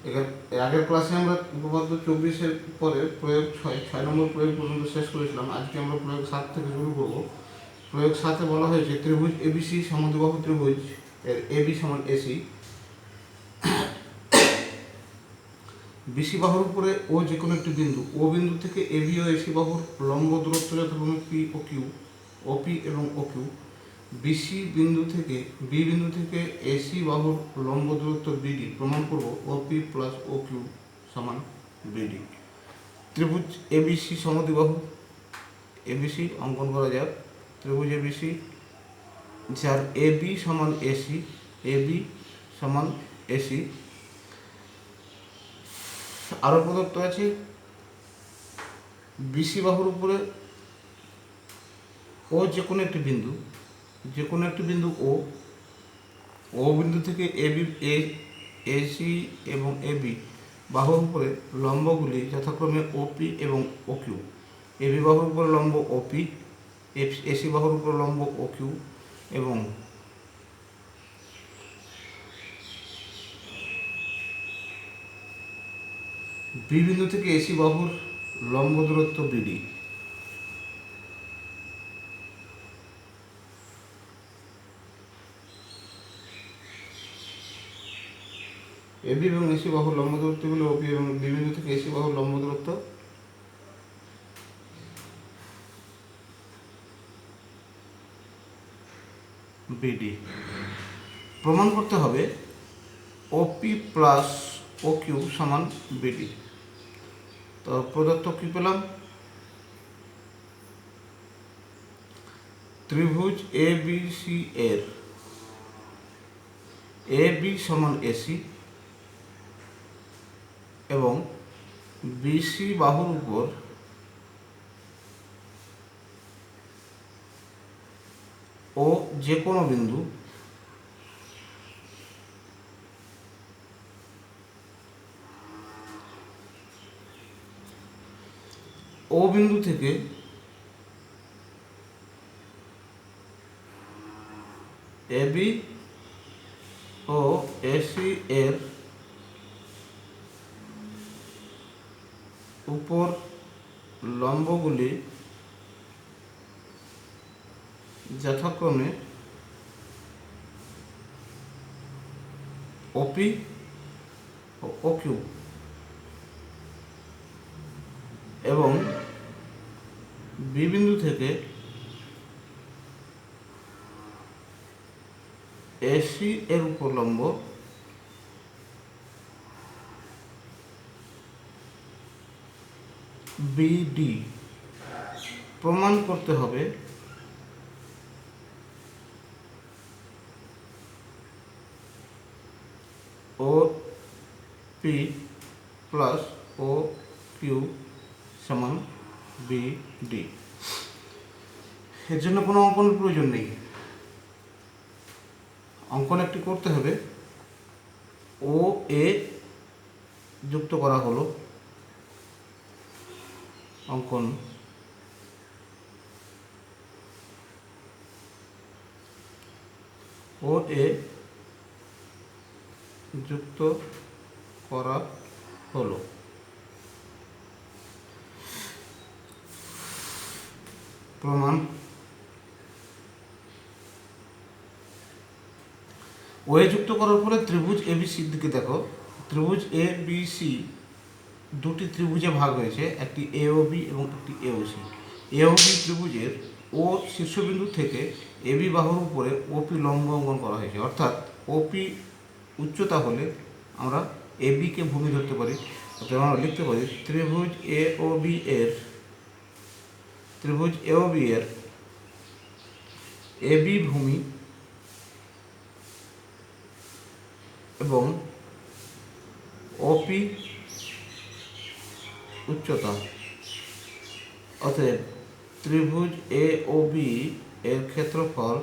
আগের ক্লাসে আমরা উপপাদ্য 24-এর পরে প্রয়োগ 6 নম্বর প্রয়োগ পর্যন্ত শেষ করেছিলাম। আজকে আমরা প্রয়োগ 7 থেকে শুরু করব। প্রয়োগ 7-এ বলা হয়েছে ত্রিভুজ এবিসি সমদ্বিবাহু ত্রিভুজ এর এবি সমান এসি, বিসি বাহুর উপরে ও যে কোনো একটি বিন্দু, ও বিন্দু থেকে এবি ও এসি বাহুর লম্ব দূরত্ব যথাক্রমে পি ও কিউ, ওপি এবং ও কিউ, বিসি বিন্দু থেকে বি বিন্দু থেকে এসি বাহুর লম্ব দূরত্ব বিডি প্রমাণ করব ওপি প্লাস ও কিউ সমান বিডি। ত্রিভুজ এবিসি সমদ্বিবাহু এবিসি অঙ্কন করা যাক। ত্রিভুজ এবিসি যার এবি সমান এসি, এবি সমান এসি, আরও প্রদত্ত আছে বিসি বাহুর উপরে ও যে কোনো একটি বিন্দু, ও বিন্দু থেকে এবি এসি এবং এবি বাহুর উপরে লম্বগুলি যথাক্রমে ওপি এবং ও কিউ, এবি বাহুর উপরে লম্ব ওপি, এসি বাহুর উপরে লম্ব ও কিউ এবং বি বিন্দু থেকে এসি বাহুর লম্ব দূরত্ব বিডি। এবি এবং এসি বাহুর লম্ব দূরত্বগুলো ওপি এবং বি বিন্দু থেকে এসি বাহুর লম্ব দূরত্ব বিডি। প্রমাণ করতে হবে ওপি প্লাস ও কিউ সমান বিডি। তো প্রদত্ত কি পেলাম? ত্রিভুজ এ বি সি এর এ বি সমান এসি এবং বিসি বাহুর উপর ও যে কোনো বিন্দু, ও বিন্দু থেকে এবি ও এসি এর উপর লম্বগুলি যথাক্রমে ওপি ও ও কিউ এবং বি বিন্দু থেকে এসি এর উপর লম্ব বিডি। প্রমাণ করতে হবে ও পি প্লাস ও কিউ সমান বিডি। এর জন্য কোনো অঙ্কনের প্রয়োজন নেই। অঙ্কন একটি করতে হবে। ও এ যুক্ত করা হলো, অঙ্কন ও এ যুক্ত করা হলো। প্রমাণ ও এ যুক্ত করার পরে ত্রিভুজ এবিসির দিকে দেখো। ত্রিভুজ এ বি সি দুটি ত্রিভুজে ভাগ হয়েছে, একটি এ ও বি এবং একটি এ ও সি। এ ও বি ত্রিভুজের ও শীর্ষবিন্দু থেকে এবি বাহুর উপরে ওপি লম্ব অঙ্কন করা হয়েছে, অর্থাৎ ওপি উচ্চতা হলে আমরা এবিকে ভূমি ধরতে পারি। অর্থাৎ আমরা লিখতে পারি ত্রিভুজ এ ও বি এর এবি ভূমি এবং ওপি উচ্চতা। অতএব ত্রিভুজ এ ও বি এর ক্ষেত্রফল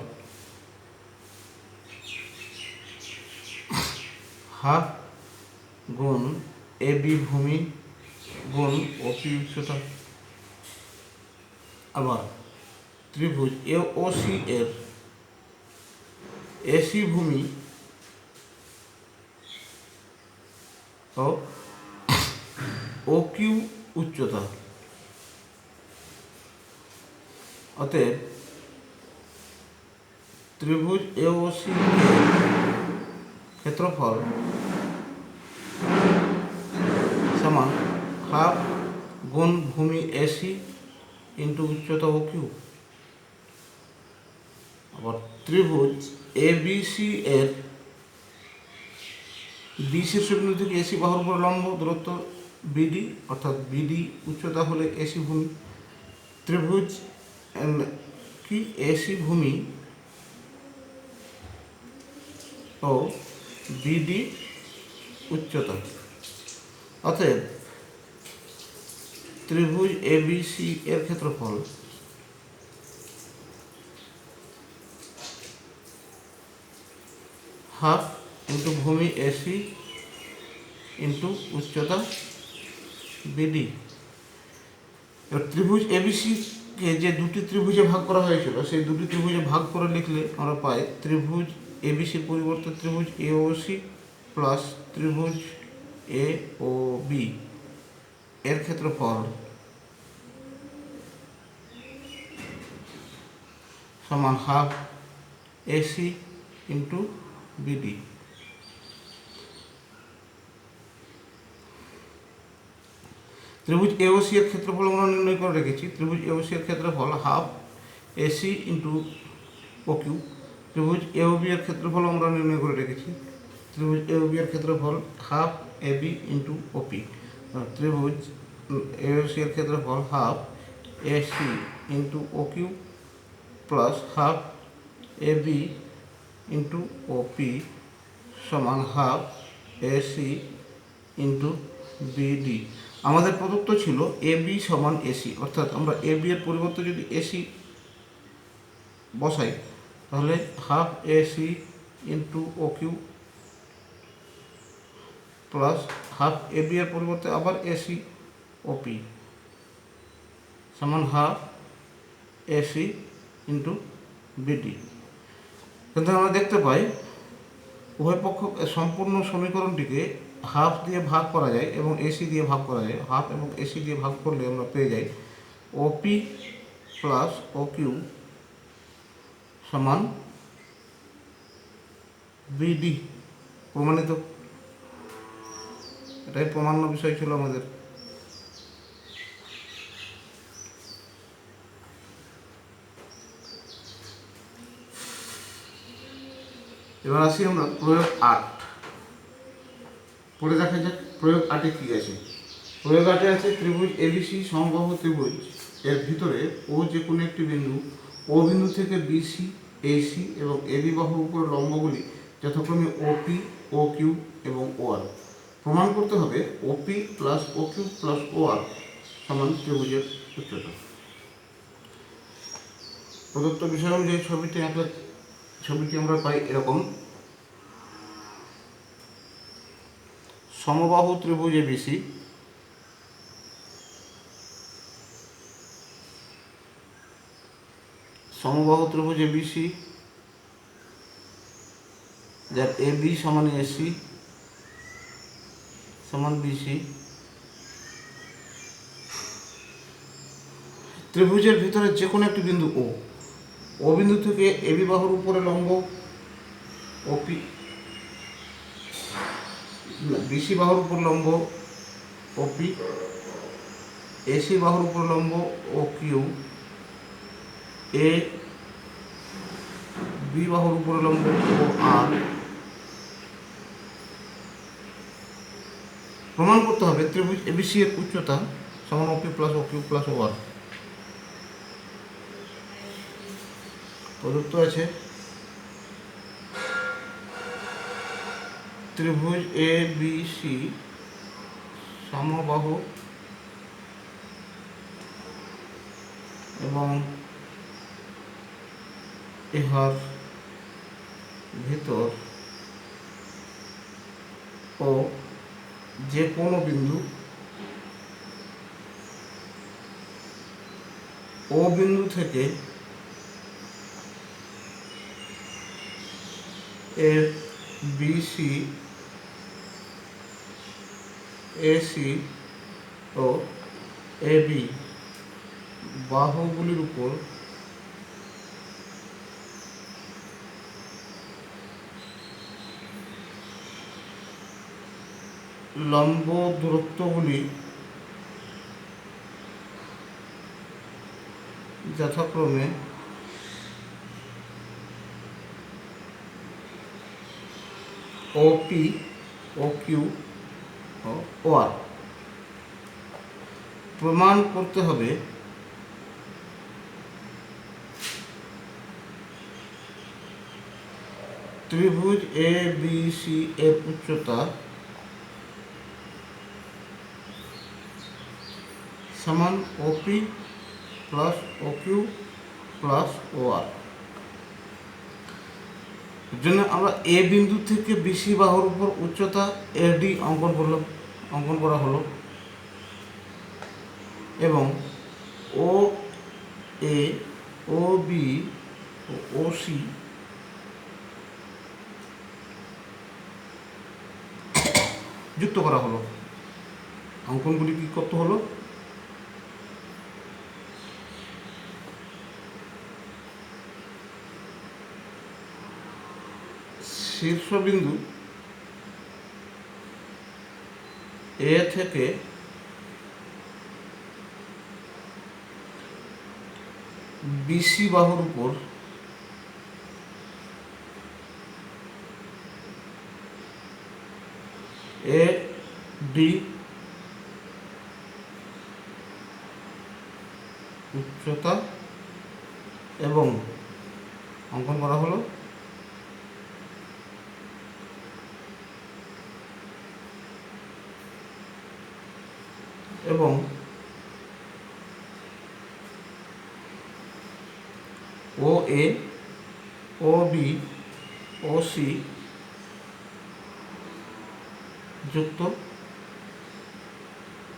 হাফ গুণ এবি ভূমি গুণ ওপি উচ্চতা। আবার ত্রিভুজ এ ও সি এর এসি ভূমি ও ও কিউ উচ্চতা। অতএব ত্রিভুজ এ ও সি ক্ষেত্রফল সমান হাফ গুণ ভূমি এসি ইন্টু উচ্চতা ও কিউ। আবার ত্রিভুজ এ বি সি এর বি শীর্ষবিন্দু থেকে এসি বাহুর উপর লম্ব দূরত্ব বিডি, অর্থাৎ বিডি উচ্চতা হলে এসি ভূমি। ত্রিভুজ কি এসি ভূমি ও বিডি উচ্চতা। অতএব ত্রিভুজ এ বি সি এর ক্ষেত্রফল হাফ ইন্টু ভূমি এসি ইন্টু উচ্চতা বিডি। এবার ত্রিভুজ এবিসিকে যে দুটি ত্রিভুজে ভাগ করা হয়েছিল সেই দুটি ত্রিভুজে ভাগ করে লিখলে আমরা পাই ত্রিভুজ এবিসির পরিবর্তে ত্রিভুজ এ ও সি প্লাস ত্রিভুজ এ ও বি এর ক্ষেত্রফল সমান হাফ এসি ইন্টু বিডি। ত্রিভুজ এ ও সি এর ক্ষেত্রফল আমরা নির্ণয় করে রেখেছি। ত্রিভুজ এ ও সি এর ক্ষেত্রফল half AC into O Q. ত্রিভুজ এ ও বি এর ক্ষেত্রফল আমরা নির্ণয় করে রেখেছি। ত্রিভুজ এ ও বি এর ক্ষেত্রফল হাফ এ বি ইন্টু ওপি। ত্রিভুজ এ ও সি এর ক্ষেত্রফল half AC into O Q plus half A B into ওপি সমান হাফ এসি ইন্টু বিডি। আমাদের প্রদত্ত ছিল এ বি সমান এসি, অর্থাৎ আমরা এ বি এর পরিবর্তে যদি এসি বসাই তাহলে half AC into O Q plus half A B এর পরিবর্তে আবার এসি ওপি সমান হাফ এসি ইন্টু বিডি। কিন্তু আমরা দেখতে পাই উভয় পক্ষ সম্পূর্ণ সমীকরণটিকে হাফ দিয়ে ভাগ করা যায় এবং এসি দিয়ে ভাগ করা যায়। হাফ এবং এসি দিয়ে ভাগ করলে আমরা পেয়ে যাই ওপি প্লাস ও কিউ সমান বিডি। প্রমাণিত। এটাই প্রমাণ্য বিষয় ছিল আমাদের। এবার আসি আমরা প্রয়োগ 8 পড়ে দেখা যাক প্রয়োগ 8-এ কী আছে। প্রয়োগ 8-এ আছে ত্রিভুজ এবিসি সমবাহু ত্রিভুজ এর ভিতরে ও যে কোনো একটি বিন্দু ও বিন্দু থেকে বিসি এসি এবং এবি বাহুর উপর লম্বগুলি যথাক্রমে ওপি ও কিউ এবং ও আর। প্রমাণ করতে হবে ওপি প্লাস ও কিউ প্লাস ও আর সমান ত্রিভুজের উচ্চতা। প্রদত্ত বিষয় অনুযায়ী ছবিটি আমরা পাই এরকম। সমবাহু ত্রিভুজ এবিসি যার এ বি সমান এসি সমান বিসি। ত্রিভুজের ভিতরে যে কোনো একটি বিন্দু ও বিন্দু থেকে এবি বাহুর উপরে লম্ব ওপি, বিসি বাহুর উপর লম্ব ওপি, এসি বাহুর উপর লম্ব ও কিউ, এ বি বাহুর উপর লম্ব ও আর। প্রমাণ করতে হবে ত্রিভুজ এবিসি এর উচ্চতা সমান ওপি প্লাস ও কিউ প্লাস ও আর। প্রদত্ত আছে ত্রিভুজ এ বি সি সমবাহু এবং ইহার ভিতর ও যে কোনো বিন্দু ও বিন্দু থেকে এর বিসি এসি ও এবি বাহুগুলির উপর লম্ব দূরত্বগুলি যথাক্রমে ওপি ও কিউ ও ওআর। প্রমাণ করতে হবে ত্রিভুজ এ বি সি এর উচ্চতা সমান ওপি প্লাস ও কিউ প্লাস ও আর। জন্য আমরা এ বিন্দু থেকে বিসি বাহুর উপর উচ্চতা এডি অঙ্কন করা হলো এবং ও এ ও বি ও সি যুক্ত করা হলো। অঙ্কনগুলি কি করতে হলো? শীর্ষবিন্দু এ থেকে বিসি বাহুর উপর এ ডি উচ্চতা এবং অঙ্কন করা হলো এবং ও এ ও বি ও সি যুক্ত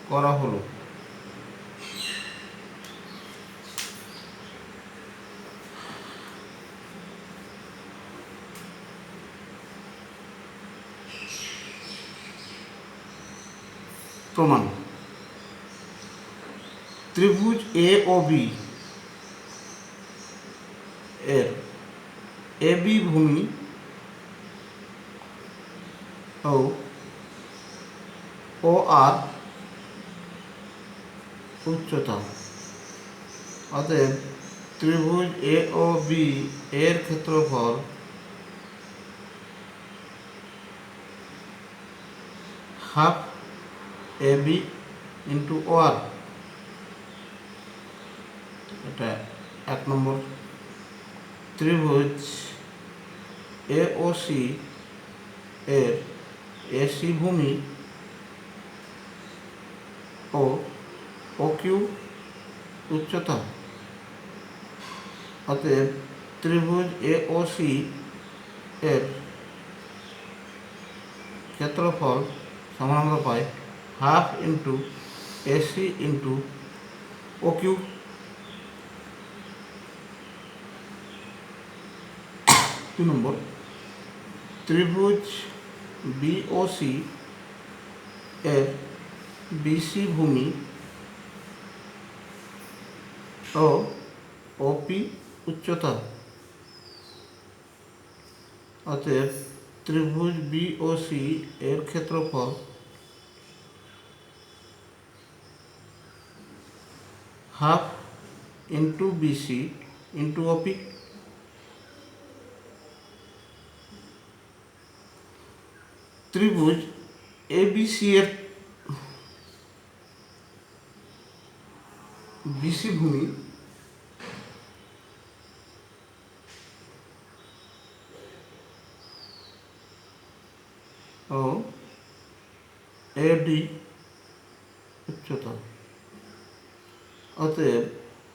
করা হলো। প্রমাণ: ত্রিভুজ এ ও বি এর এবি ভূমি ও আর উচ্চতা। অতএব ত্রিভুজ এ ও বি এর ক্ষেত্রফল half A B into O আর। এটা 1 নম্বর। ত্রিভুজ এ ও সি এর এসি ভূমি ও কিউ উচ্চতা। অতএব ত্রিভুজ এ ও সি এর ক্ষেত্রফল সমান আমরা পাই half into AC into O Q. 2 নম্বর। ত্রিভুজ বি ও সি এর বিসি ভূমি ও ওপি উচ্চতা। অতএব ত্রিভুজ বি ও সি এর ক্ষেত্রফল হাফ ইন্টু বিসি ইন্টু ওপি। ত্রিভুজ এবিসি এর বিসি ভূমি ও এডি উচ্চতা। অতএব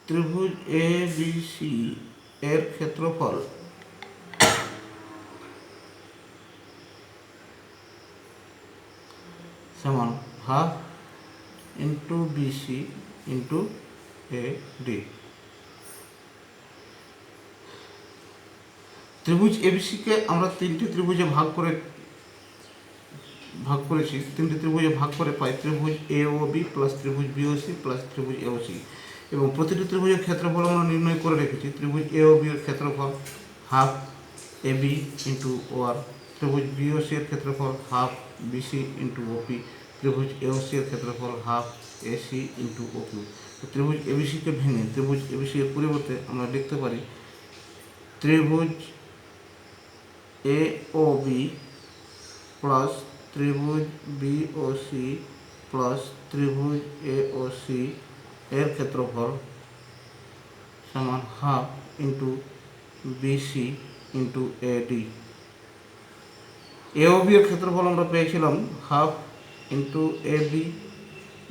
ত্রিভুজ এ বি সি এর ক্ষেত্রফল সমান half into BC into A D. ত্রিভুজ এবিসিকে আমরা 3টি ত্রিভুজে ভাগ করে ভাগ করেছি, তিনটি ত্রিভুজে ভাগ করে পাই ত্রিভুজ এ ও বি প্লাস ত্রিভুজ বি ও সি প্লাস ত্রিভুজ এ ও সি। এবং প্রতিটি ত্রিভুজের ক্ষেত্রফল আমরা নির্ণয় করে রেখেছি। ত্রিভুজ এ ও বি এর ক্ষেত্রফল half A B into O R, ত্রিভুজ বি ও সি এর ক্ষেত্রফল half B C into O P, ত্রিভুজ এ ও সি এর ক্ষেত্রফল half A C into O Q. ত্রিভুজ এ বি সিকে ভেঙে ত্রিভুজ এ বি সি এর পরিবর্তে আমরা লিখতে পারি ত্রিভুজ এ ও বি প্লাস ত্রিভুজ বি ও সি প্লাস ত্রিভুজ এ ও সি এর ক্ষেত্রফল সমান half into B C into A D. A O B এর ক্ষেত্রফল আমরা পেয়েছিলাম half into A B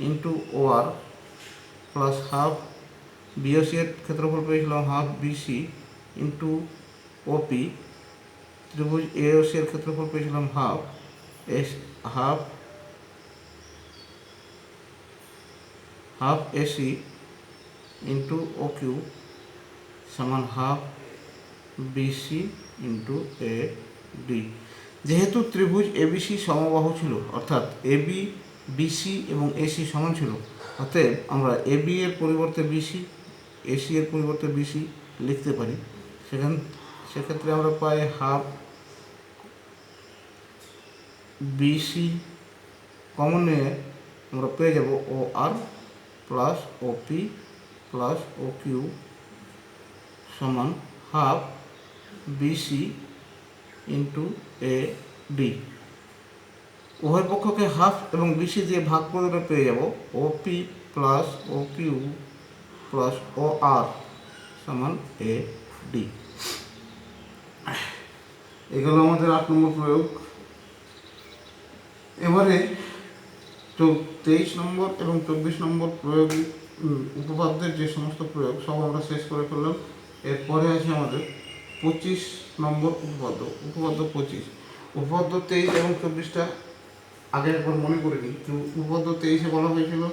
into O R plus half B O C এর ক্ষেত্রফল পেয়েছিলাম half B C into O P. ত্রিভুজ এ ও সি এর ক্ষেত্রফল পেয়েছিলাম half half A C into O Q সমান half B C into A D. যেহেতু ত্রিভুজ এবিসি সমবাহু ছিল, অর্থাৎ এবি বিসি এবং এসি সমান ছিল, অতএব আমরা এবি এর পরিবর্তে বিসি, এসি এর পরিবর্তে বিসি লিখতে পারি। সেক্ষেত্রে আমরা পাই হাফ বিসি কমন নিয়ে আমরা পেয়ে যাব O R plus O P plus O Q সমান half BC into A D. উভয় পক্ষকে হাফ এবং বিসি দিয়ে ভাগ করে পেয়ে যাব ও P plus O Q plus ও আর সমান এ ডি। এগুলো আমাদের 8 নম্বর প্রয়োগ। এবারে 23 নম্বর এবং 24 নম্বর প্রয়োগ উপপাদ্যের যে সমস্ত প্রয়োগ সব আমরা শেষ করে ফেললাম। এরপরে আছে আমাদের 25 নম্বর উপপাদ্য। উপপাদ্য 25, উপপাদ্য 23 এবং 24টা আগে একবার মনে করে নিই। তো উপপাদ্য 23-এ বলা হয়েছিল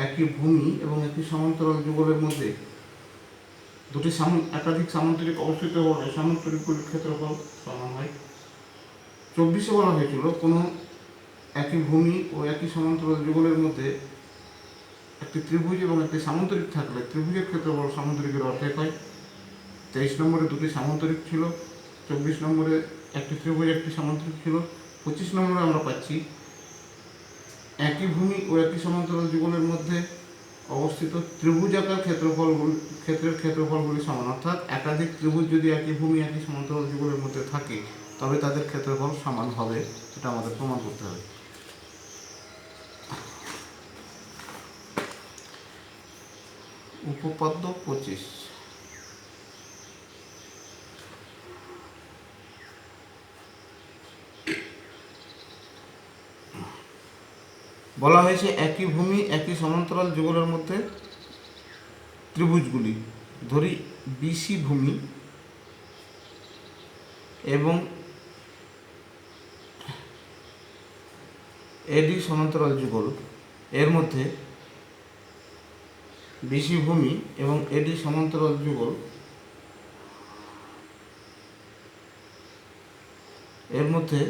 একই ভূমি এবং একটি সমান্তরাল যুগলের মধ্যে দুটি একাধিক সামান্তরিক অবস্থিত হলে সামান্তরিকগুলির ক্ষেত্রফল সমান হয়। 24-এ বলা হয়েছিল কোনো একই ভূমি ও একই সমান্তরাল যুগলের মধ্যে একটি ত্রিভুজ এবং একটি সামান্তরিক থাকলে ত্রিভুজের ক্ষেত্রফল সামান্তরিকের অর্ধেক হয়। 23 নম্বরে দুটি সামান্তরিক ছিল, 24 নম্বরে একটি ত্রিভুজ একটি সামান্তরিক ছিল। 25 নম্বরে আমরা পাচ্ছি একই ভূমি ও একই সমান্তরাল যুগলের মধ্যে অবস্থিত ত্রিভুজাকার ক্ষেত্রের ক্ষেত্রফলগুলি সমান, অর্থাৎ একাধিক ত্রিভুজ যদি একই ভূমি একই সমান্তরাল যুগলের মধ্যে থাকে তবে তাদের ক্ষেত্রফল সমান হবে, এটা আমাদের প্রমাণ করতে হবে। উপপাদ্য 25, বলা হয়েছে একই ভূমি একই সমান্তরাল যুগলের মধ্যে ত্রিভুজগুলি, ধরি বিসি ভূমি এবং এডি সমান্তরাল যুগল, এর মধ্যে বিসি ভূমি এবং এডি সমান্তরাল যুগল এর মধ্যে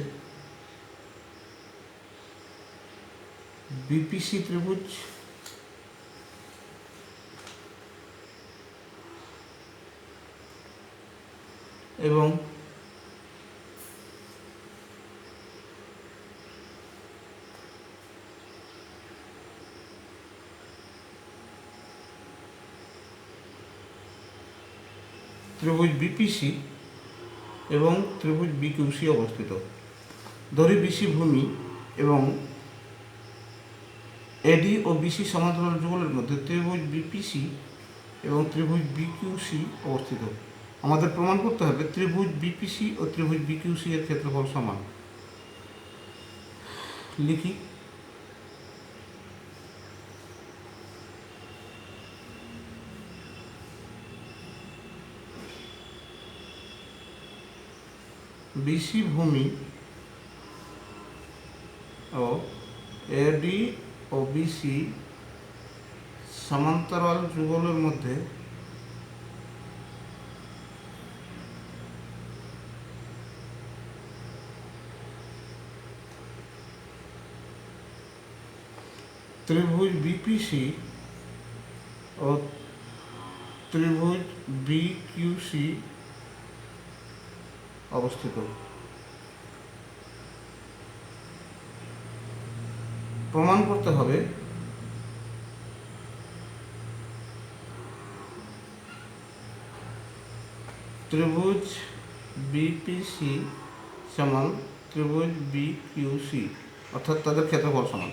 বিপিসি ত্রিভুজ এবং ত্রিভুজ বিপিসি এবং ত্রিভুজ বিকিউসি অবস্থিত। ধরি বিসি ভূমি এবং এডি ও বিসি সমান্তরাল যুগলের মধ্যে ত্রিভুজ বিপিসি এবং ত্রিভুজ বিকিউসি অবস্থিত। আমাদের প্রমাণ করতে হবে ত্রিভুজ বিপিসি ও ত্রিভুজ বিকিউসি এর ক্ষেত্রফল সমান। লিখি বিসি ভূমি ও এডি ও বিসি সমান্তরাল যুগলের মধ্যে ত্রিভুজ বিপিসি ও ত্রিভুজ বিকিউসি অবস্থিত। প্রমাণ করতে হবে ত্রিভুজ বিপিসি সমান ত্রিভুজ বিকিউসি, অর্থাৎ তাদের ক্ষেত্রফল সমান।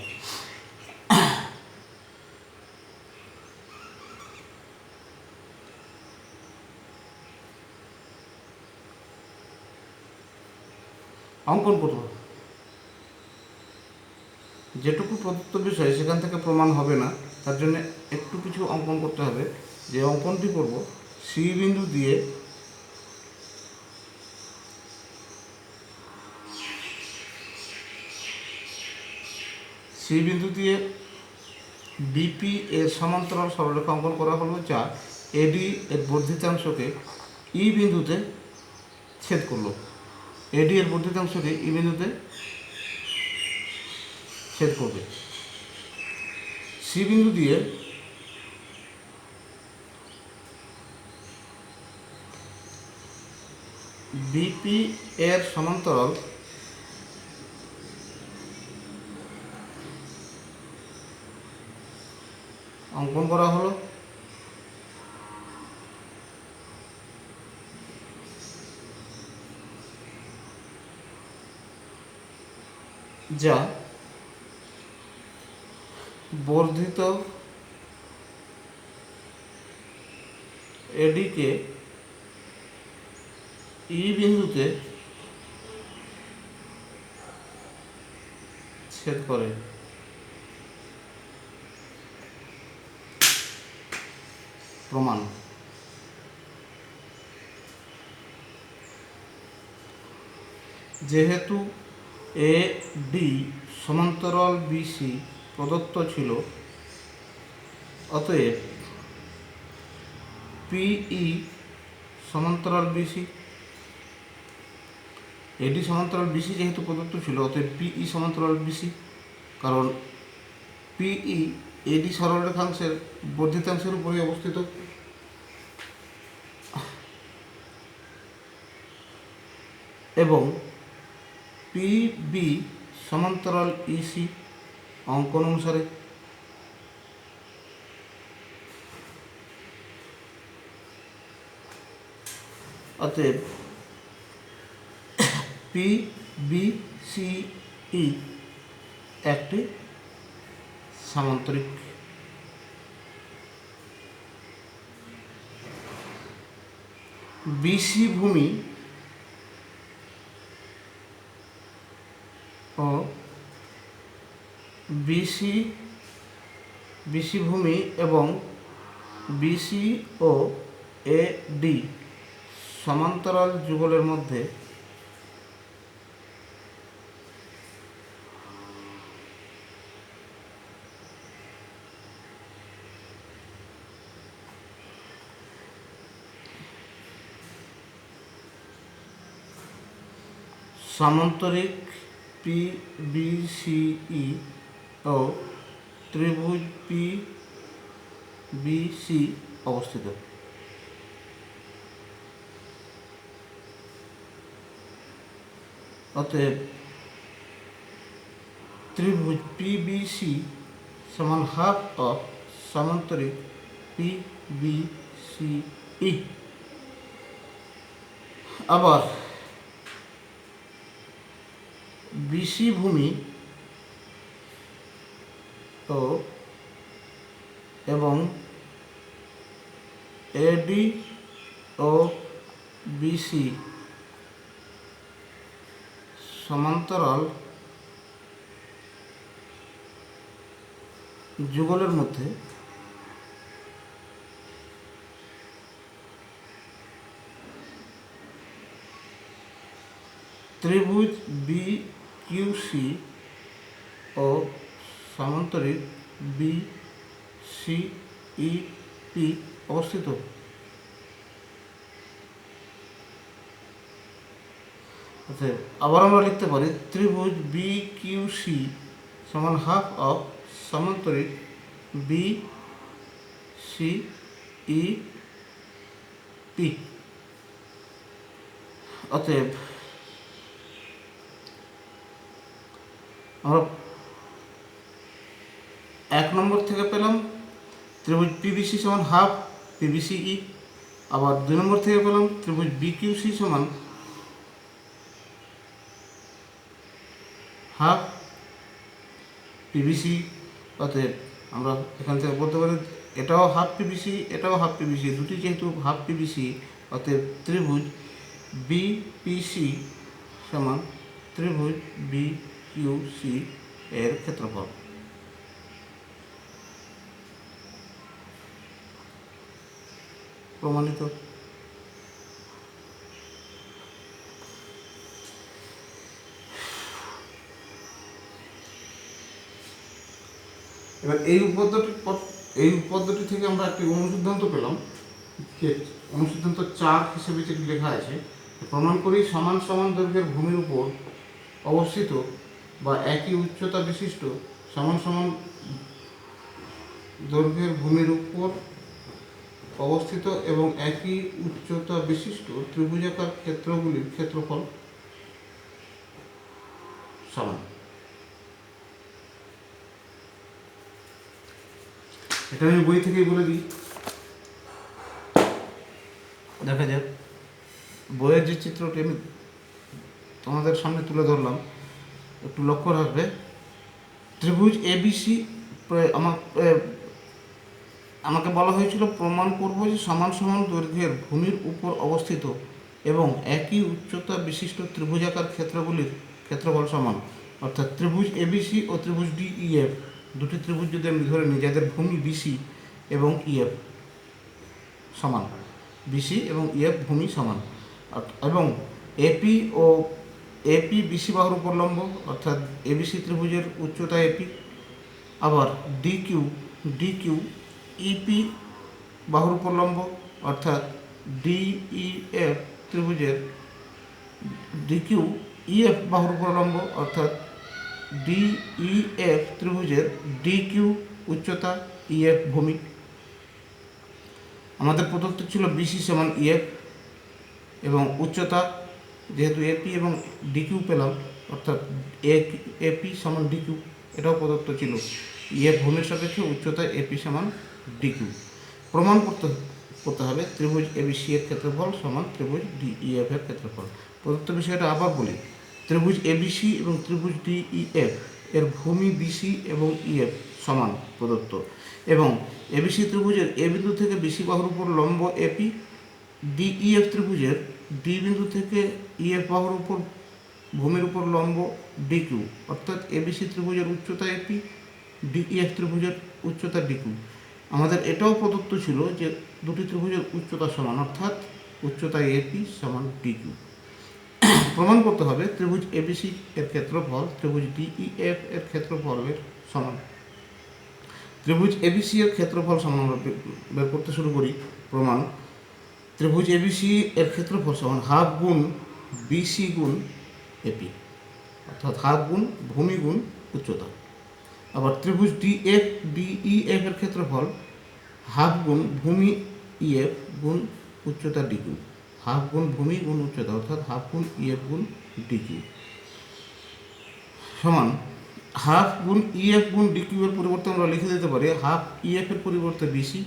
অঙ্কন করব, যেটুকু প্রদত্ত বিষয় সেখান থেকে প্রমাণ হবে না, তার জন্য একটু কিছু অঙ্কন করতে হবে। যে অঙ্কনটি করব, সি বিন্দু দিয়ে বিপি এর সমান্তরাল সরলরেখা অঙ্কন করা হলো, যা এডি এর বর্ধিতাংশকে ই বিন্দুতে ছেদ করলো। এডি এর বর্ধিতাংশকে ই বিন্দুতে ছেদ করবে। সি বিন্দু দিয়ে বিপি এর সমান্তরাল অঙ্কন করা হলো, যা বর্ধিত এডিকে ই বিন্দুতে ছেদ করে। প্রমাণ, যেহেতু এ ডি সমান্তরাল বিসি প্রদত্ত ছিল, অতএব পিই সমান্তরাল বিসি, এডি সমান্তরাল বিসি যেহেতু প্রদত্ত ছিল, অতএব পিই সমান্তরাল বিসি, কারণ পিই এডি সরলরেখাংশের বর্ধিতাংশের উপরে অবস্থিত। এবং পিবি সমান্তরাল ইসি অঙ্কন অনুসারে। অতএব পিবিসিই একটি সামান্তরিক। বিসি ভূমি ও বিসি ভূমি এবং বিসি ও এডি সমান্তরাল যুগলের মধ্যে সামান্তরিক পিবিসিই ও ত্রিভুজ পিবিসি অবস্থিত। অতএব ত্রিভুজ পিবিসি সমান হাফ অফ সামান্তরিক পিবিসিই। আবার বিসি ভূমি ও এবং এডি ও বিসি সমান্তরাল যুগলের মধ্যে ত্রিভুজ বিকিউসি ও সামান্তরিক বিসিইপি অবস্থিত। আবার আমরা লিখতে পারি ত্রিভুজ বিকিউসি সমান হাফ অফ সমান্তরিক বি সি ই পি। অতএব আমরা 1 নম্বর থেকে পেলাম ত্রিভুজ পিবিসি সমান হাফ পিবিসি ই। আবার 2 নম্বর থেকে পেলাম ত্রিভুজ বিকিউসি সমান হাফ পিবিসি। অতএব আমরা এখান থেকে বলতে পারি এটাও হাফ পিবিসি, এটাও হাফ পিবিসি, দুটি যেহেতু হাফ পিবিসি, অতএব ত্রিভুজ বিপিসি সমান ত্রিভুজ বিকিউসি এর ক্ষেত্রফল। প্রমাণিত। এবার এই উপপাদ্যটি থেকে আমরা একটি অনুসিদ্ধান্ত পেলাম, যে অনুসিদ্ধান্ত 4 হিসেবে যেটি লেখা আছে, প্রমাণ করি সমান সমান দৈর্ঘ্যের ভূমির উপর অবস্থিত বা একই উচ্চতা বিশিষ্ট সমান সমান দৈর্ঘ্যের ভূমির উপর অবস্থিত এবং একই উচ্চতা বিশিষ্ট ত্রিভুজাকার ক্ষেত্রগুলির ক্ষেত্রফল সমান। এটা আমি বই থেকেই বলে দিই। দেখা যাক, বইয়ের যে চিত্রটি আমি তোমাদের সামনে তুলে ধরলাম, একটু লক্ষ্য রাখবে। ত্রিভুজ এবিসি আমাকে বলা হয়েছিল প্রমাণ করব যে সমান সমান দৈর্ঘ্যের ভূমির উপর অবস্থিত এবং একই উচ্চতা বিশিষ্ট ত্রিভুজাকার ক্ষেত্রগুলির ক্ষেত্রফল সমান। অর্থাৎ ত্রিভুজ এবিসি ও ত্রিভুজ ডিইএফ দুটি ত্রিভুজ যদি আমি ধরে নিই যাদের ভূমি বিসি এবং ইএফ সমান, বিসি এবং ইএফ ভূমি সমান, এবং এপি ও এপি বিসি বাহুর উপর লম্ব, অর্থাৎ এবিসি ত্রিভুজের উচ্চতা এপি। আবার ডিকিউ ইপি বাহুর উপর লম্ব, অর্থাৎ ডিইএফ ত্রিভুজের ডিকিউ ইএফ বাহুর উপর লম্ব, অর্থাৎ ডিইএফ ত্রিভুজের ডিকিউ উচ্চতা ইএফ ভূমি। আমাদের প্রদত্ত ছিল বিসি সমান ইএফ এবং উচ্চতা, যেহেতু এপি এবং ডিকিউ পেলাম, অর্থাৎ এপি সমান ডিকিউ, এটাও প্রদত্ত ছিল। ইএফ ভূমির সাপেক্ষে উচ্চতা এপি সমান ডিকিউ। প্রমাণ করতে হবে ত্রিভুজ এবিসি এর ক্ষেত্রফল সমান ত্রিভুজ ডিইএফ এর ক্ষেত্রফল। প্রদত্ত বিষয়টা আবার বলি, ত্রিভুজ এবিসি এবং ত্রিভুজ ডিইএফ এর ভূমি বিসি এবং ইএফ সমান প্রদত্ত, এবং এবিসি ত্রিভুজের এ বিন্দু থেকে বিসি বাহুর উপর লম্ব এপি, ডিইএফ ত্রিভুজের ডি বিন্দু থেকে ইএফ বাহুর উপর ভূমির উপর লম্ব ডিকিউ, অর্থাৎ এবিসি ত্রিভুজের উচ্চতা এপি, ডিইএফ ত্রিভুজের উচ্চতা ডিকিউ। আমাদের এটাও প্রদত্ত ছিল যে দুটি ত্রিভুজের উচ্চতা সমান, অর্থাৎ উচ্চতা এপি সমান ডিকিউ। প্রমাণ করতে হবে ত্রিভুজ এবিসি এর ক্ষেত্রফল ত্রিভুজ ডিইএফ এর ক্ষেত্রফলের সমান। ত্রিভুজ এবিসি এর ক্ষেত্রফল সমান আমরা বের করতে শুরু করি। প্রমাণ, ত্রিভুজ এবিসি এর ক্ষেত্রফল সমান হাফ গুণ বিসি গুণ এপি, অর্থাৎ হাফ গুণ ভূমি গুণ উচ্চতা। আবার ত্রিভুজ ডিইএফ এর ক্ষেত্রফল হাফ গুণ ভূমি ইএফ গুণ উচ্চতা ডিকিউ, হাফ গুণ ভূমি গুণ উচ্চতা, অর্থাৎ হাফ গুণ ইএফ গুণ ডিকিউ সমান হাফ গুণ ইএফ গুণ ডিকিউ এর পরিবর্তে আমরা লিখে দিতে পারি হাফ ইএফ এর পরিবর্তে বিসি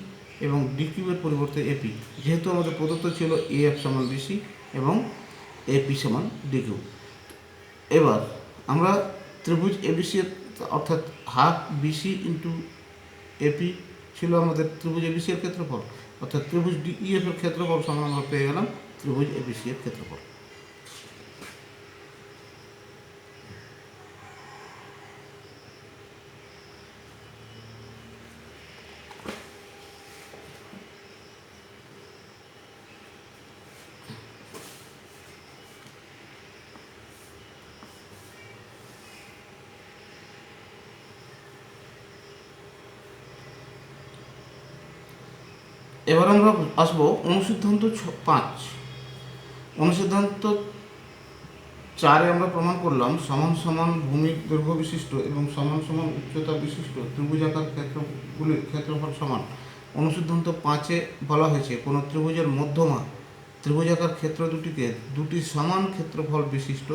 এবং ডিকিউ এর পরিবর্তে এপি, যেহেতু আমাদের প্রদত্ত ছিল এএফ সমান বিসি এবং এপি সমান ডিকিউ। এবার আমরা ত্রিভুজ এবিসি অর্থাৎ হাফ বিসি ইন্টু এপি ছিল আমাদের ত্রিভুজ এবিসি এর ক্ষেত্রফল, অর্থাৎ ত্রিভুজ ডিইএফ এর ক্ষেত্রফল সমান আমরা পেয়ে গেলাম ত্রিভুজ এবিসি এর ক্ষেত্রফল। এবার আমরা আসবো অনুসিদ্ধান্ত 5। অনুসিদ্ধান্ত 4-এ আমরা প্রমাণ করলাম সমান সমান ভূমি দৈর্ঘ্য বিশিষ্ট এবং সমান সমান উচ্চতা বিশিষ্ট ত্রিভুজাকার ক্ষেত্রগুলির ক্ষেত্রফল সমান। অনুসিদ্ধান্ত 5-এ বলা হয়েছে কোনো ত্রিভুজের মধ্যমা ত্রিভুজাকার ক্ষেত্র দুটিকে দুটি সমান ক্ষেত্রফল বিশিষ্ট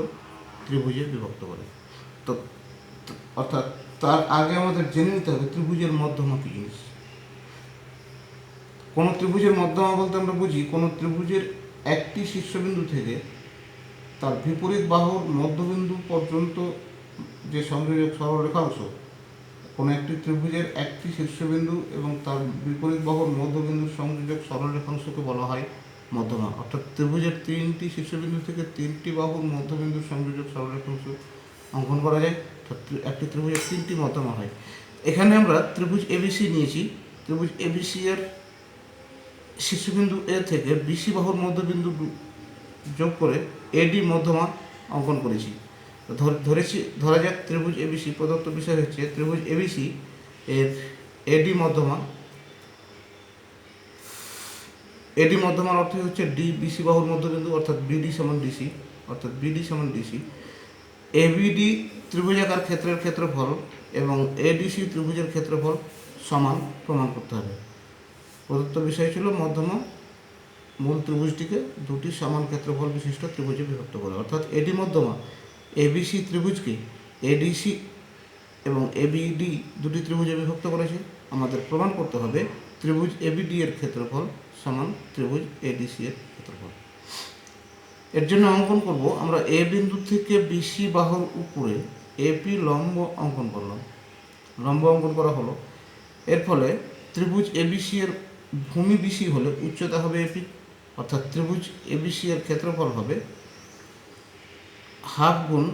ত্রিভুজে বিভক্ত করে। তো অর্থাৎ তার আগে আমাদের জেনে নিতে হবে ত্রিভুজের মধ্যমা কী জিনিস। কোনো ত্রিভুজের মধ্যমা বলতে আমরা বুঝি কোনো ত্রিভুজের একটি শীর্ষবিন্দু থেকে তার বিপরীত বাহুর মধ্যবিন্দু পর্যন্ত যে সংযোজক সরলরেখাংশ, কোনো একটি ত্রিভুজের একটি শীর্ষবিন্দু এবং তার বিপরীত বাহুর মধ্যবিন্দুর সংযোজক সরলরেখাংশকে বলা হয় মধ্যমা। অর্থাৎ ত্রিভুজের 3টি শীর্ষবিন্দু থেকে 3টি বাহুর মধ্যবিন্দুর সংযোজক সরলরেখাংশ অঙ্কন করা যায়। একটি ত্রিভুজের 3টি মধ্যমা হয়। এখানে আমরা ত্রিভুজ এবিসি নিয়েছি। ত্রিভুজ এবিসি এর শীর্ষবিন্দু এ থেকে বিসি বাহুর মধ্যবিন্দু যোগ করে এডি মধ্যমা অঙ্কন করেছি। ধরা যাক ত্রিভুজ এবিসি প্রদত্ত বিষয় হচ্ছে ত্রিভুজ এবিসি এর এডি মধ্যমা। এডি মধ্যমার অর্থ হচ্ছে ডি বিসি বাহুর মধ্যবিন্দু, অর্থাৎ বিডি সমান ডিসি, অর্থাৎ বিডি সমান ডিসি। এবিডি ত্রিভুজাকার ক্ষেত্রের ক্ষেত্রফল এবং এডিসি ত্রিভুজের ক্ষেত্রফল সমান প্রমাণ করতে হবে। প্রদত্ত বিষয় ছিল মধ্যমা মূল ত্রিভুজটিকে দুটি সমান ক্ষেত্রফল বিশিষ্ট ত্রিভুজে বিভক্ত করে। অর্থাৎ এডি মধ্যমা এবিসি ত্রিভুজকে এডিসি এবং এবিডি দুটি ত্রিভুজে বিভক্ত করেছে। আমাদের প্রমাণ করতে হবে ত্রিভুজ এবিডি এর ক্ষেত্রফল সমান ত্রিভুজ এডিসি এর ক্ষেত্রফল। এর জন্য অঙ্কন করব আমরা এ বিন্দু থেকে বিসি বাহুর উপরে এপি লম্ব অঙ্কন করলাম। লম্ব অঙ্কন করা হলো। এর ফলে ত্রিভুজ এবিসি এর ভূমি বিসি হলে উচ্চতা হবে এপি, অর্থাৎ ত্রিভুজ এবিসি এর ক্ষেত্রফল হবে হাফ গুণ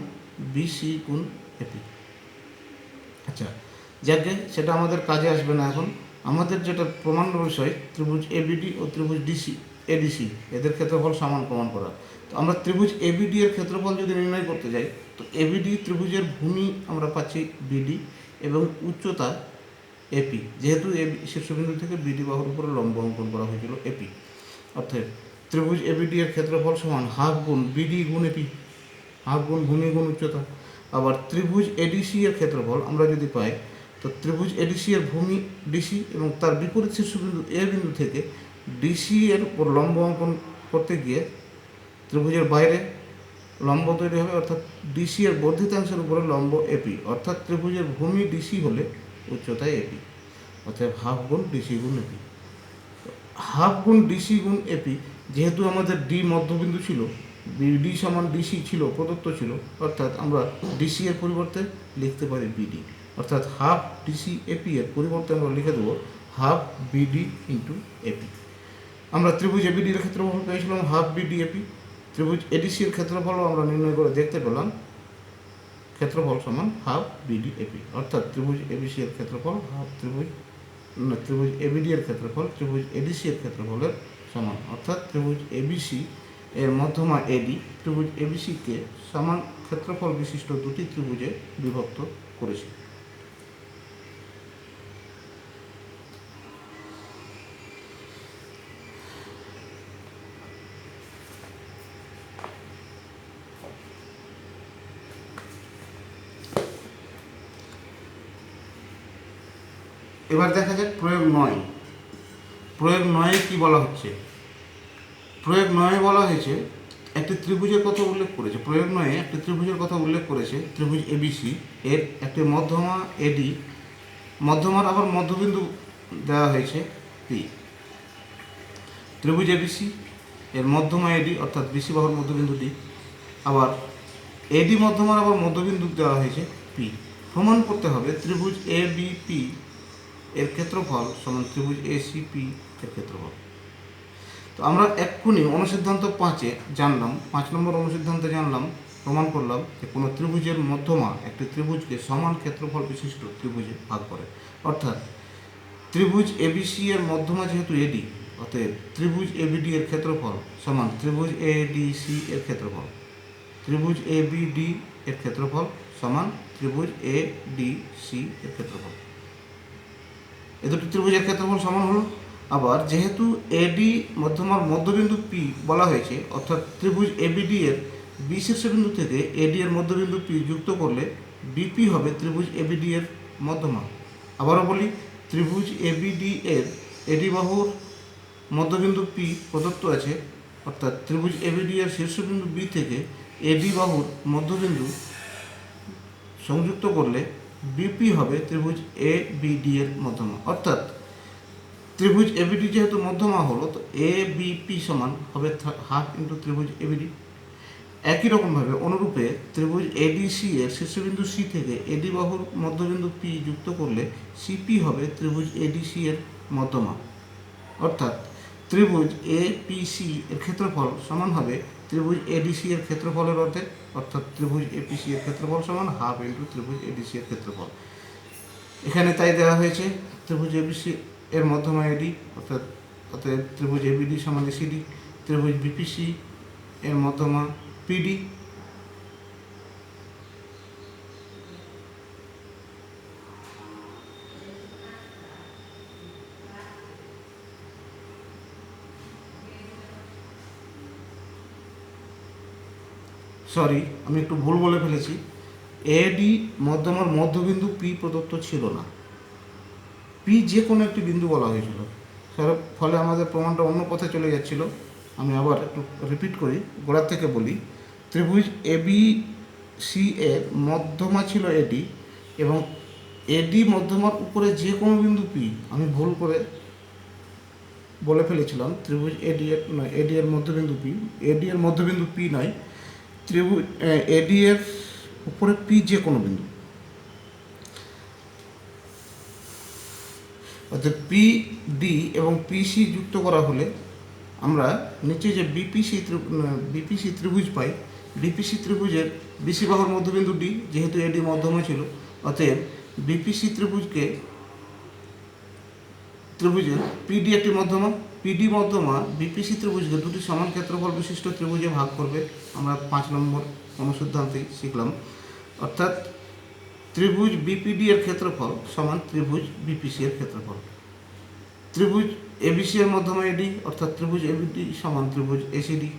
বিসি গুণ এপি। আচ্ছা, যাকে সেটা আমাদের কাজে আসবে না। এখন আমাদের যেটা প্রমাণ বিষয় ত্রিভুজ এবিডি ও ত্রিভুজ ডিসি এডিসি এদের ক্ষেত্রফল সমান প্রমাণ করা। তো আমরা ত্রিভুজ এবিডি এর ক্ষেত্রফল যদি নির্ণয় করতে যাই, তো এবিডি ত্রিভুজের ভূমি আমরা পাচ্ছি বিডি এবং উচ্চতা এপি, যেহেতু শীর্ষবিন্দু থেকে বিডি বাহুর উপরে লম্ব অঙ্কন করা হয়েছিল এপি। অর্থাৎ ত্রিভুজ এবিডি এর ক্ষেত্রফল সমান হাফ গুণ বিডি গুণ এপি, হাফ গুণ ভূমি গুণ উচ্চতা। আবার ত্রিভুজ এডিসি এর ক্ষেত্রফল আমরা যদি পাই, তো ত্রিভুজ এডিসি এর ভূমি ডিসি এবং তার বিপরীত শীর্ষবিন্দু এ বিন্দু থেকে ডিসি এর উপর লম্ব অঙ্কন করতে গিয়ে ত্রিভুজের বাইরে লম্ব তৈরি হবে, অর্থাৎ ডিসি এর বর্ধিতাংশের উপরে লম্ব এপি। অর্থাৎ ত্রিভুজের ভূমি ডিসি হলে উচ্চতায় এপি, অর্থাৎ হাফ গুণ ডিসি গুণ এপি। হাফ গুণ ডিসি গুণ এপি, যেহেতু আমাদের ডি মধ্যবিন্দু ছিল, বিডি সমান ডিসি ছিল প্রদত্ত ছিল, অর্থাৎ আমরা ডিসি এর পরিবর্তে লিখতে পারি বিডি। অর্থাৎ হাফ ডিসি এপি এর পরিবর্তে আমরা লিখে দেবো হাফ বিডি ইন্টু এপি। আমরা ত্রিভুজ এবিডি এর ক্ষেত্রফল পেয়েছিলাম হাফ বিডি এপি। ত্রিভুজ এডিসি এর ক্ষেত্রফলও আমরা নির্ণয় করে দেখতে পেলাম ক্ষেত্রফল সমান হাফ বিডি এপি। অর্থাৎ ত্রিভুজ এবিসি এর ক্ষেত্রফল হাফ ত্রিভুজ এবিডি এর ক্ষেত্রফল ত্রিভুজ এডিসি এর ক্ষেত্রফলের সমান। অর্থাৎ ত্রিভুজ এবিসি এর মধ্যমা এডি ত্রিভুজ এবিসিকে সমান ক্ষেত্রফল বিশিষ্ট দুটি ত্রিভুজে বিভক্ত করেছে। এবার দেখা যাক প্রয়োগ 9। প্রয়োগ 9 কি বলা হচ্ছে? প্রয়োগ 9 বলা হয়েছে একটি ত্রিভুজের কথা উল্লেখ করেছে। প্রয়োগ 9 একটি ত্রিভুজের কথা উল্লেখ করেছে ত্রিভুজ এবিসি এর একটি মধ্যমা এডি, মধ্যমার আবার মধ্যবিন্দু দেওয়া হয়েছে পি। ত্রিভুজ এবিসি এর মধ্যমা এডি, অর্থাৎ বিসি বাহুর মধ্যবিন্দু ডি, আবার এডি মধ্যমার আবার মধ্যবিন্দু দেওয়া হয়েছে পি। প্রমাণ করতে হবে ত্রিভুজ এ বিপি এর ক্ষেত্রফল সমান ত্রিভুজ এসিপি এর ক্ষেত্রফল। তো আমরা এক্ষুনি অনুসিদ্ধান্ত 5-এ জানলাম, 5 নম্বর অনুসিদ্ধান্তে জানলাম, প্রমাণ করলাম যে কোনো ত্রিভুজের মধ্যমা একটি ত্রিভুজকে সমান ক্ষেত্রফল বিশিষ্ট ত্রিভুজে ভাগ করে। অর্থাৎ ত্রিভুজ এবিসি এর মধ্যমা যেহেতু এডি, অতএব ত্রিভুজ এবিডি এর ক্ষেত্রফল সমান ত্রিভুজ এডিসি এর ক্ষেত্রফল। ত্রিভুজ এবিডি এর ক্ষেত্রফল সমান ত্রিভুজ এডিসি এর ক্ষেত্রফল। এ দুটি ত্রিভুজের ক্ষেত্রফল সমান হলো। আবার যেহেতু এডি মধ্যমার মধ্যবিন্দু পি বলা হয়েছে, অর্থাৎ ত্রিভুজ এবিডি এর বি শীর্ষবিন্দু থেকে এডি এর মধ্যবিন্দু পি যুক্ত করলে বিপি হবে ত্রিভুজ এবিডি এর মধ্যমা। আবারও বলি, ত্রিভুজ এবিডি এর এডি বাহুর মধ্যবিন্দু পি প্রদত্ত আছে, অর্থাৎ ত্রিভুজ এবিডি এর শীর্ষবিন্দু বি থেকে এডি বাহুর মধ্যবিন্দু সংযুক্ত করলে বিপি হবে ত্রিভুজ এ বিডি এর মধ্যমা। অর্থাৎ ত্রিভুজ এবিডি যেহেতু মধ্যমা হলো, তো এ বিপি সমান হবে হাফ ইন্টু ত্রিভুজ এবিডি। একই রকমভাবে অনুরূপে ত্রিভুজ এডিসি এর শীর্ষবিন্দু সি থেকে এডি বাহুর মধ্যবিন্দু পি যুক্ত করলে সিপি হবে ত্রিভুজ এডিসি এর মধ্যমা। অর্থাৎ ত্রিভুজ এপিসি এর ক্ষেত্রফল সমান হবে ত্রিভুজ এডিসি এর ক্ষেত্রফলের অর্ধেক, অর্থাৎ ত্রিভুজ এপিসি এর ক্ষেত্রফল সমান হাফ ইন্টু ত্রিভুজ এডিসি এর ক্ষেত্রফল। এখানে তাই দেওয়া হয়েছে ত্রিভুজ এবিসি এর মধ্যমা এডি, অর্থাৎ ত্রিভুজ এবিডি সমান এসিডি, ত্রিভুজ বিপিসি এর মধ্যমা পিডি। সরি, আমি একটু ভুল বলে ফেলেছি। এডি মধ্যমার মধ্যবিন্দু পি প্রদত্ত ছিল না, পি যে কোনো একটি বিন্দু বলা হয়েছিল, ফলে আমাদের প্রমাণটা অন্য পথে চলে যাচ্ছিল। আমি আবার একটু রিপিট করি, গোড়ার থেকে বলি। ত্রিভুজ এবি সি এর মধ্যমা ছিল এডি, এবং এডি মধ্যমার উপরে যে কোনো বিন্দু পি, আমি ভুল করে বলে ফেলেছিলাম ত্রিভুজ এডি এর নয়, এডি এর মধ্যবিন্দু পি, এডি এর মধ্যবিন্দু পি নয়, ত্রিভুজ এডি এর উপরে পি যে কোনো বিন্দু, অর্থাৎ পি ডি এবং পিসি যুক্ত করা হলে আমরা নিচে যে বিপিসি ত্রিভুজ পাই। বিপিসি ত্রিভুজের বিসি বাহুর মধ্যবিন্দু ডি, যেহেতু এডি মধ্যমা ছিল, অতএব বিপিসি ত্রিভুজের পিডি একটি মধ্যমা। পিডি মধ্যমা বিপিসি ত্রিভুজকে দুটি সমান ক্ষেত্রফল বিশিষ্ট ত্রিভুজে ভাগ করবে, আমরা 5 নম্বর অনুসিদ্ধান্তেই শিখলাম। অর্থাৎ ত্রিভুজ বিপিডি এর ক্ষেত্রফল সমান ত্রিভুজ বিপিসি এর ক্ষেত্রফল। ত্রিভুজ এবিসি এর মধ্যমা এডি, অর্থাৎ ত্রিভুজ এবিডি সমান ত্রিভুজ এসিডি,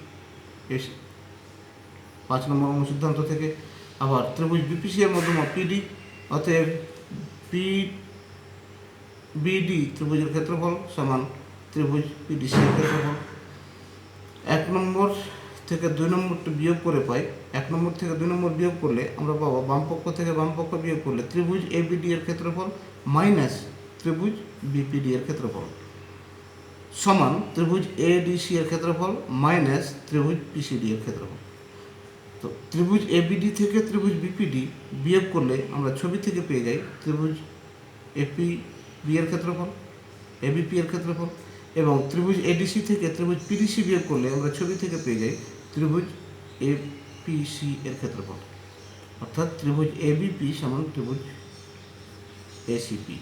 5 নম্বর অনুসিদ্ধান্ত থেকে। আবার ত্রিভুজ বিপিসি এর মধ্যমা পিডি, অতএব পি বিডি ত্রিভুজের ক্ষেত্রফল সমান ত্রিভুজ পিডিসি এর ক্ষেত্রফল। 1 নম্বর থেকে 2 নম্বরটি বিয়োগ করে পাই। 1 নম্বর থেকে 2 নম্বর বিয়োগ করলে আমরা পাবো বাম পক্ষ থেকে বাম পক্ষ বিয়োগ করলে ত্রিভুজ এবিডি এর ক্ষেত্রফল মাইনাস ত্রিভুজ বিপিডি এর ক্ষেত্রফল সমান ত্রিভুজ এডিসি এর ক্ষেত্রফল মাইনাস ত্রিভুজ পিসিডি এর ক্ষেত্রফল। তো ত্রিভুজ এবিডি থেকে ত্রিভুজ বিপিডি বিয়োগ করলে আমরা ছবি থেকে পেয়ে যাই ত্রিভুজ এপিবি এর ক্ষেত্রফল, এবিপি এর ক্ষেত্রফল, এবং ত্রিভুজ এডিসি থেকে ত্রিভুজ পিডিসি বিয়োগ করলে আমরা ছবি থেকে পেয়ে যাই ত্রিভুজ এপিসি এর ক্ষেত্রফল। অর্থাৎ ত্রিভুজ এবিপি সমান ত্রিভুজ এসিপি।